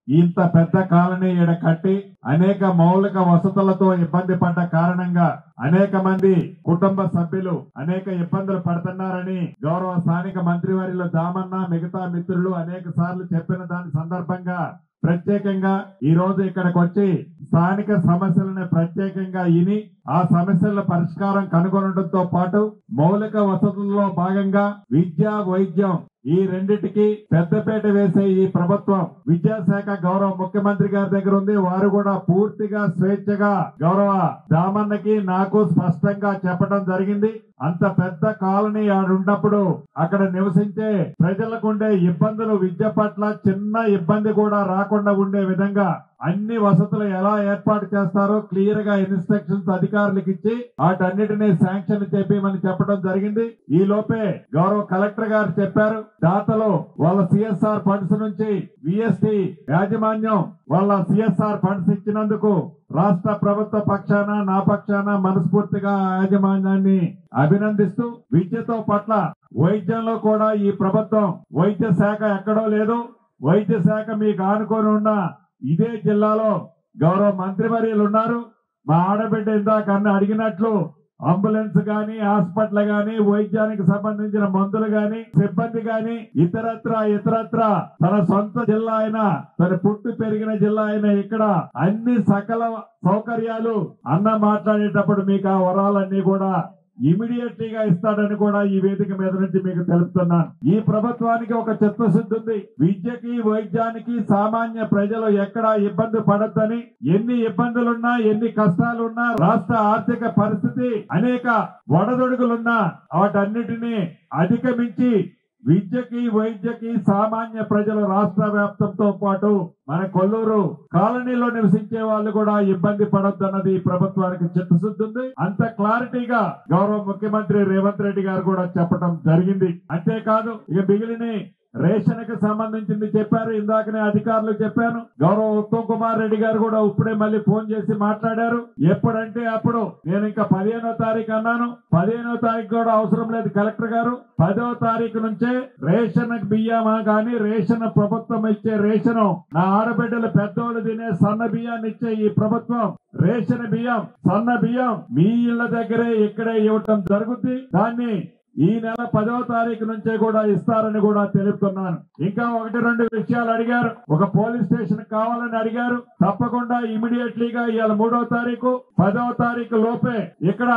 ఇంత పెద్ద కాలనీ ఈడ కట్టి అనేక మౌలిక వసతులతో ఇబ్బంది పడ్డ కారణంగా అనేక మంది కుటుంబ సభ్యులు అనేక ఇబ్బందులు పడుతున్నారని గౌరవ స్థానిక మంత్రివర్యులు దామన్న మిగతా మిత్రులు అనేక సార్లు చెప్పిన దాని సందర్భంగా ప్రత్యేకంగా ఈ రోజు ఇక్కడికి వచ్చి స్థానిక సమస్యలను ప్రత్యేకంగా ఇని ఆ సమస్యల పరిష్కారం కనుగొనడంతో పాటు మౌలిక వసతుల్లో భాగంగా విద్య వైద్యం ఈ రెండిటికి పెద్దపేట వేసే ఈ ప్రభుత్వం విద్యాశాఖ గౌరవ ముఖ్యమంత్రి గారి దగ్గర ఉంది. వారు కూడా పూర్తిగా స్వేచ్ఛగా గౌరవ దామన్నకి నాకు స్పష్టంగా చెప్పడం జరిగింది. అంత పెద్ద కాలనీ ఆడున్నప్పుడు అక్కడ నివసించే ప్రజలకు ఉండే ఇబ్బందులు విద్య పట్ల చిన్న ఇబ్బంది కూడా రాకుండా ఉండే విధంగా అన్ని వసతులు ఎలా ఏర్పాటు చేస్తారో క్లియర్ గా ఇన్స్ట్రక్షన్స్ అధికారులకు ఇచ్చి వాటన్నిటినీ శాంక్షన్ చెప్పమని చెప్పడం జరిగింది. ఈ లోపే గౌరవ కలెక్టర్ గారు చెప్పారు, దాతలు వాళ్ళ సిఎస్ఆర్ ఫండ్స్ నుంచి విఎస్టి యాజమాన్యం వాళ్ళ సిఎస్ఆర్ ఫండ్స్ ఇచ్చినందుకు రాష్ట్ర ప్రభుత్వ పక్షాన నా పక్షాన మనస్ఫూర్తిగా యాజమాన్యాన్ని అభినందిస్తూ విద్యతో పట్ల వైద్యంలో కూడా ఈ ప్రభుత్వం వైద్య శాఖ ఎక్కడో లేదు. వైద్య శాఖ మీకు ఆనుకొని ఉన్న ఇదే జిల్లాలో గౌరవ మంత్రివర్యులు ఉన్నారు. మా ఆడబిడ్డ ఇందాక అడిగినట్లు అంబులెన్స్ గాని హాస్పిటల్ గాని వైద్యానికి సంబంధించిన మందులు గాని సిబ్బంది గాని ఇతరత్ర తన సొంత జిల్లా అయినా తన పుట్టి పెరిగిన జిల్లా అయినా ఇక్కడ అన్ని సకల సౌకర్యాలు అన్న మాట్లాడేటప్పుడు మీకు ఆ వరాలన్నీ కూడా ఇమీడియట్లీ గా ఇస్తాడని కూడా ఈ వేదిక మీద నుంచి మీకు తెలుపుతున్నాను. ఈ ప్రభుత్వానికి ఒక చిత్తశుద్ధి ఉంది. విద్యకి వైద్యానికి సామాన్య ప్రజలు ఎక్కడా ఇబ్బంది పడద్దని, ఎన్ని ఇబ్బందులున్నా ఎన్ని కష్టాలున్నా రాష్ట్ర ఆర్థిక పరిస్థితి అనేక ఒడదొడుగులున్నా వాటన్నిటినీ అధిగమించి విద్యకి వైద్యకి సామాన్య ప్రజలు రాష్ట్ర వ్యాప్తంతో పాటు మన కొల్లూరు కాలనీలో నివసించే వాళ్ళు కూడా ఇబ్బంది పడొద్దన్నది ప్రభుత్వానికి చిత్తశుద్ధి ఉంది. అంత క్లారిటీగా గౌరవ ముఖ్యమంత్రి రేవంత్ రెడ్డి గారు కూడా చెప్పడం జరిగింది. అంతేకాదు ఇక మిగిలిన రేషన్ కి సంబంధించింది చెప్పారు. ఇందాకనే అధికారులు చెప్పాను. గౌరవ ఉత్తమ్ కుమార్ రెడ్డి గారు కూడా ఇప్పుడే మళ్ళీ ఫోన్ చేసి మాట్లాడారు. ఎప్పుడంటే అప్పుడు నేను ఇంకా 15వ తారీఖు అన్నాను. 15వ తారీఖు కూడా అవసరం లేదు కలెక్టర్ గారు. 10వ తారీఖు నుంచే రేషన్ బియ్యమా కానీ రేషన్ ప్రభుత్వం ఇచ్చే రేషన్ నా ఆడబిడ్డలు పెద్దోళ్ళు తినే సన్న బియ్యాన్ని ఇచ్చే ఈ ప్రభుత్వం రేషన్ బియ్యం సన్న బియ్యం మీ ఇళ్ల దగ్గరే ఇక్కడే ఇవ్వటం జరుగుద్ది. దాన్ని ఈ నెల 10వ తారీఖు నుంచే కూడా ఇస్తారని కూడా తెలుపుతున్నాను. ఇంకా 1-2 విషయాలు అడిగారు. ఒక పోలీస్ స్టేషన్ కావాలని అడిగారు. తప్పకుండా ఇమీడియట్లీగా ఇవాళ 3వ తారీఖు 10వ తారీఖు లోపే ఇక్కడ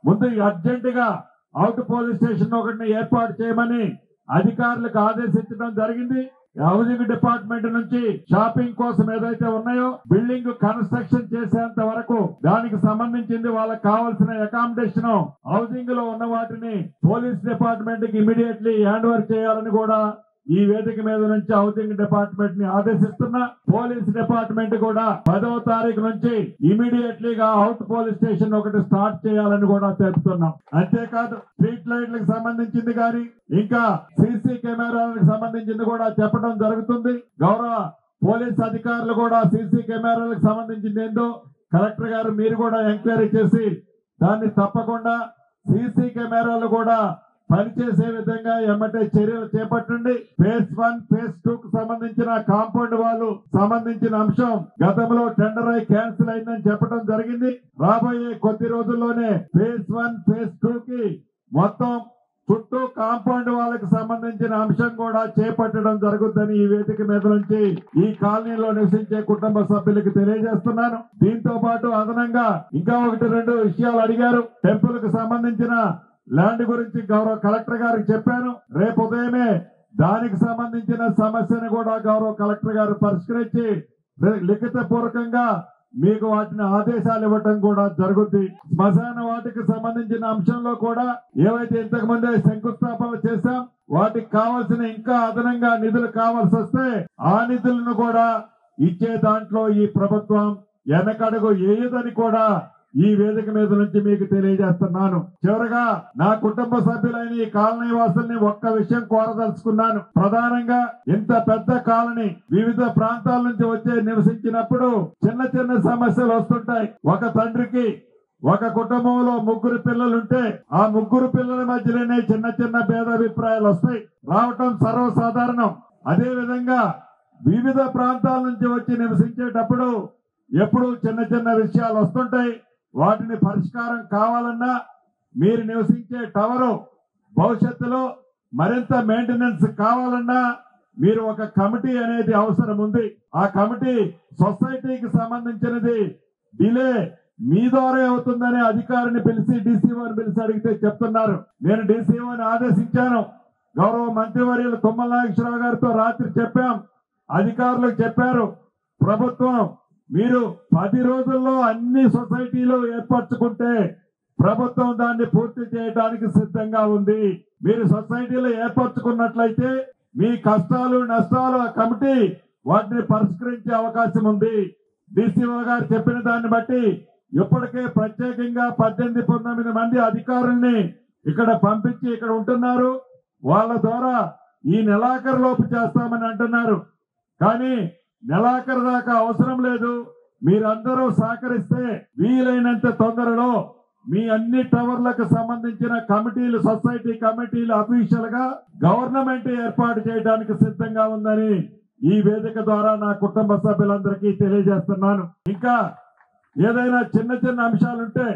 ముందు అర్జెంట్ గా అవుట్ పోలీస్ స్టేషన్ ఒకటిని ఏర్పాటు చేయమని అధికారులకు ఆదేశించడం జరిగింది. హౌసింగ్ డిపార్ట్మెంట్ నుంచి షాపింగ్ కోసం ఏదైతే ఉన్నాయో బిల్డింగ్ కన్స్ట్రక్షన్ చేసేంత వరకు దానికి సంబంధించింది వాళ్ళకి కావాల్సిన అకామిడేషన్ హౌసింగ్ లో ఉన్న వాటిని పోలీస్ డిపార్ట్మెంట్ కి ఇమీడియట్లీ హ్యాండ్ ఓవర్ చేయాలని కూడా ఈ వేదిక మీద నుంచి హౌసింగ్ డిపార్ట్మెంట్ ని ఆదేశిస్తున్నా. పోలీస్ డిపార్ట్మెంట్ కూడా 10వ తారీఖు నుంచి ఇమీడియట్లీగా అవుట్ పోలీస్ స్టేషన్ ఒకటి స్టార్ట్ చేయాలని కూడా తెలుపుతున్నాం. అంతేకాదు స్ట్రీట్ లైట్లకు సంబంధించింది కానీ ఇంకా సీసీ కెమెరాలకు సంబంధించింది కూడా చెప్పడం జరుగుతుంది. గౌరవ పోలీస్ అధికారులు కూడా సీసీ కెమెరాలకు సంబంధించింది ఏందో కలెక్టర్ గారు మీరు కూడా ఎంక్వైరీ చేసి దాన్ని తప్పకుండా సీసీ కెమెరాలు కూడా పనిచేసే విధంగా ఎమ్మటే చర్యలు చేపట్టండి. ఫేజ్ 1 ఫేజ్ 2 కు సంబంధించిన కాంపౌండ్ వాళ్ళు సంబంధించిన అంశం గతంలో టెండర్ అయి క్యాన్సిల్ అయిందని చెప్పడం జరిగింది. రాబోయే కొద్ది రోజుల్లోనే ఫేజ్ 1 ఫేజ్ 2 కి మొత్తం చుట్టూ కాంపౌండ్ వాళ్ళకి సంబంధించిన అంశం కూడా చేపట్టడం జరుగుతుందని ఈ వేదిక మీద నుంచి ఈ కాలనీలో నివసించే కుటుంబ సభ్యులకు తెలియజేస్తున్నాను. దీంతో పాటు అదనంగా ఇంకా 1-2 విషయాలు అడిగారు. టెంపుల్ కు సంబంధించిన ల్యాండ్ గురించి గౌరవ కలెక్టర్ గారికి చెప్పాను. రేపు ఉదయమే దానికి సంబంధించిన సమస్యను కూడా గౌరవ కలెక్టర్ గారు పరిష్కరించి లిఖిత పూర్వకంగా మీకు వాటిని ఆదేశాలు ఇవ్వటం కూడా జరుగుద్ది. శ్మశాన వాటికి సంబంధించిన అంశంలో కూడా ఏవైతే ఇంతకు ముందే శంకుస్థాపన చేశాం వాటికి కావాల్సిన ఇంకా అదనంగా నిధులు కావాల్సి వస్తే ఆ నిధులను కూడా ఇచ్చే దాంట్లో ఈ ప్రభుత్వం వెనకడుగు వేయదని కూడా ఈ వేదిక మీద నుంచి మీకు తెలియజేస్తున్నాను. చివరగా నా కుటుంబ సభ్యులైన ఈ కాలనీ వాసుల్ని ఒక్క విషయం కోరదలుచుకున్నాను. ప్రధానంగా ఇంత పెద్ద కాలనీ వివిధ ప్రాంతాల నుంచి వచ్చే నివసించినప్పుడు చిన్న చిన్న సమస్యలు వస్తుంటాయి. ఒక తండ్రికి ఒక కుటుంబంలో 3 పిల్లలుంటే ఆ 3 పిల్లల మధ్యలోనే చిన్న చిన్న భేదాభిప్రాయాలు వస్తాయి రావటం సర్వసాధారణం. అదే విధంగా వివిధ ప్రాంతాల నుంచి వచ్చి నివసించేటప్పుడు ఎప్పుడు చిన్న చిన్న విషయాలు వస్తుంటాయి. వాటిని పరిష్కారం కావాలన్నా మీరు నివసించే టవరు భవిష్యత్తులో మరింత మెయింటెనెన్స్ కావాలన్నా మీరు ఒక కమిటీ అనేది అవసరం ఉంది. ఆ కమిటీ సొసైటీకి సంబంధించినది. డిలే మీ ద్వారా అవుతుందని అధికారిని పిలిచి డీసీఓని పిలిచి అడిగితే చెప్తున్నారు. నేను డీసీఓని ఆదేశించాను. గౌరవ మంత్రివర్యులు తుమ్మల నాగేశ్వరరావు గారితో రాత్రి చెప్పాం. అధికారులకు చెప్పారు. ప్రభుత్వం మీరు 10 రోజుల్లో అన్ని సొసైటీలు ఏర్పరచుకుంటే ప్రభుత్వం దాన్ని పూర్తి చేయడానికి సిద్ధంగా ఉంది. మీరు సొసైటీలు ఏర్పరచుకున్నట్లయితే మీ కష్టాలు నష్టాలు ఆ కమిటీ వాటిని పరిష్కరించే అవకాశం ఉంది. డీసీఓ గారు చెప్పిన దాన్ని బట్టి ఇప్పటికే ప్రత్యేకంగా 18-19 మంది అధికారుల్ని ఇక్కడ పంపించి ఇక్కడ ఉంటున్నారు. వాళ్ళ ద్వారా ఈ నెలాఖరు లోపు చేస్తామని అంటున్నారు. కానీ నెలాఖరు దాకా అవసరం లేదు. మీరందరూ సహకరిస్తే వీలైనంత తొందరలో మీ అన్ని టవర్లకు సంబంధించిన కమిటీలు సొసైటీ కమిటీలు అఫీషియల్ గా గవర్నమెంట్ ఏర్పాటు చేయడానికి సిద్ధంగా ఉందని ఈ వేదిక ద్వారా నా కుటుంబ సభ్యులందరికీ తెలియజేస్తున్నాను. ఇంకా ఏదైనా చిన్న చిన్న అంశాలుంటే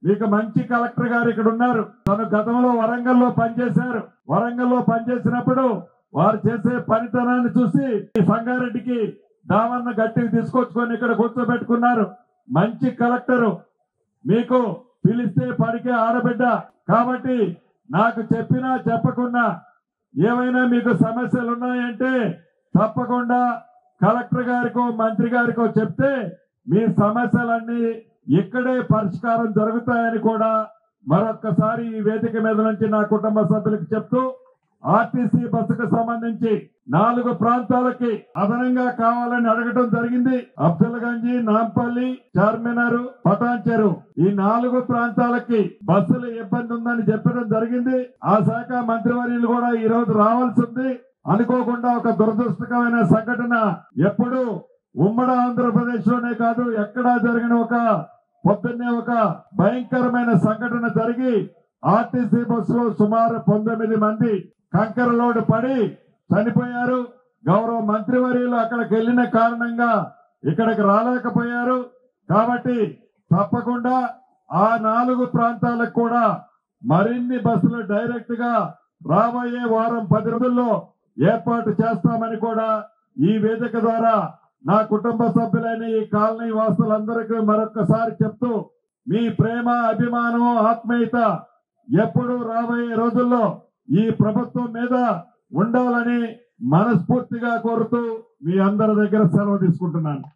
మీకు మంచి కలెక్టర్ గారు ఇక్కడ ఉన్నారు. తను గతంలో వరంగల్లో పనిచేశారు. వరంగల్లో పనిచేసినప్పుడు వారు చేసే పనితనాన్ని చూసి ఈ సంగారెడ్డికి దావన్న గట్టికి తీసుకొచ్చుకొని ఇక్కడ కూర్చోబెట్టుకున్నారు. మంచి కలెక్టరు, మీకు పిలిస్తే పడికే ఆడబిడ్డ. కాబట్టి నాకు చెప్పినా చెప్పకున్నా ఏమైనా మీకు సమస్యలు ఉన్నాయంటే తప్పకుండా కలెక్టర్ గారికో మంత్రి గారికో చెప్తే మీ సమస్యలన్నీ ఇక్కడే పరిష్కారం జరుగుతాయని కూడా మరొక్కసారి ఈ వేదిక మీద నుంచి నా కుటుంబ సభ్యులకు చెప్తూ, ఆర్టీసీ బస్సుకు సంబంధించి 4 ప్రాంతాలకి అదనంగా కావాలని అడగడం జరిగింది. అబ్దుల్గంజ్, నాంపల్లి, చార్మినార్, పటాన్చెరు ఈ 4 ప్రాంతాలకి బస్సులు ఇబ్బంది ఉందని చెప్పడం జరిగింది. ఆ శాఖ మంత్రివర్యులు కూడా ఈ రోజు రావాల్సి ఉంది. అనుకోకుండా ఒక దురదృష్టకరమైన సంఘటన ఎప్పుడు ఉమ్మడి ఆంధ్రప్రదేశ్ లోనే కాదు ఎక్కడా జరిగిన పొద్దున్నే ఒక భయంకరమైన సంఘటన జరిగి ఆర్టీసీ బస్సులో సుమారు 19 మంది కంకర లోడ్ పడి చనిపోయారు. గౌరవ మంత్రివర్యులు అక్కడికి వెళ్లిన కారణంగా ఇక్కడికి రాలేకపోయారు. కాబట్టి తప్పకుండా ఆ 4 ప్రాంతాలకు కూడా మరిన్ని బస్సులు డైరెక్ట్ గా రాబోయే వారం 10 రోజుల్లో ఏర్పాటు చేస్తామని కూడా ఈ వేదిక ద్వారా నా కుటుంబ సభ్యులైన ఈ కాలనీ వాసులందరికీ మరొక్కసారి చెప్తూ, మీ ప్రేమ అభిమానం ఆత్మీయత ఎప్పుడు రాబోయే రోజుల్లో ఈ ప్రభుత్వం మీద ఉండాలని మనస్ఫూర్తిగా కోరుతూ మీ అందరి దగ్గర సెలవు తీసుకుంటున్నాను.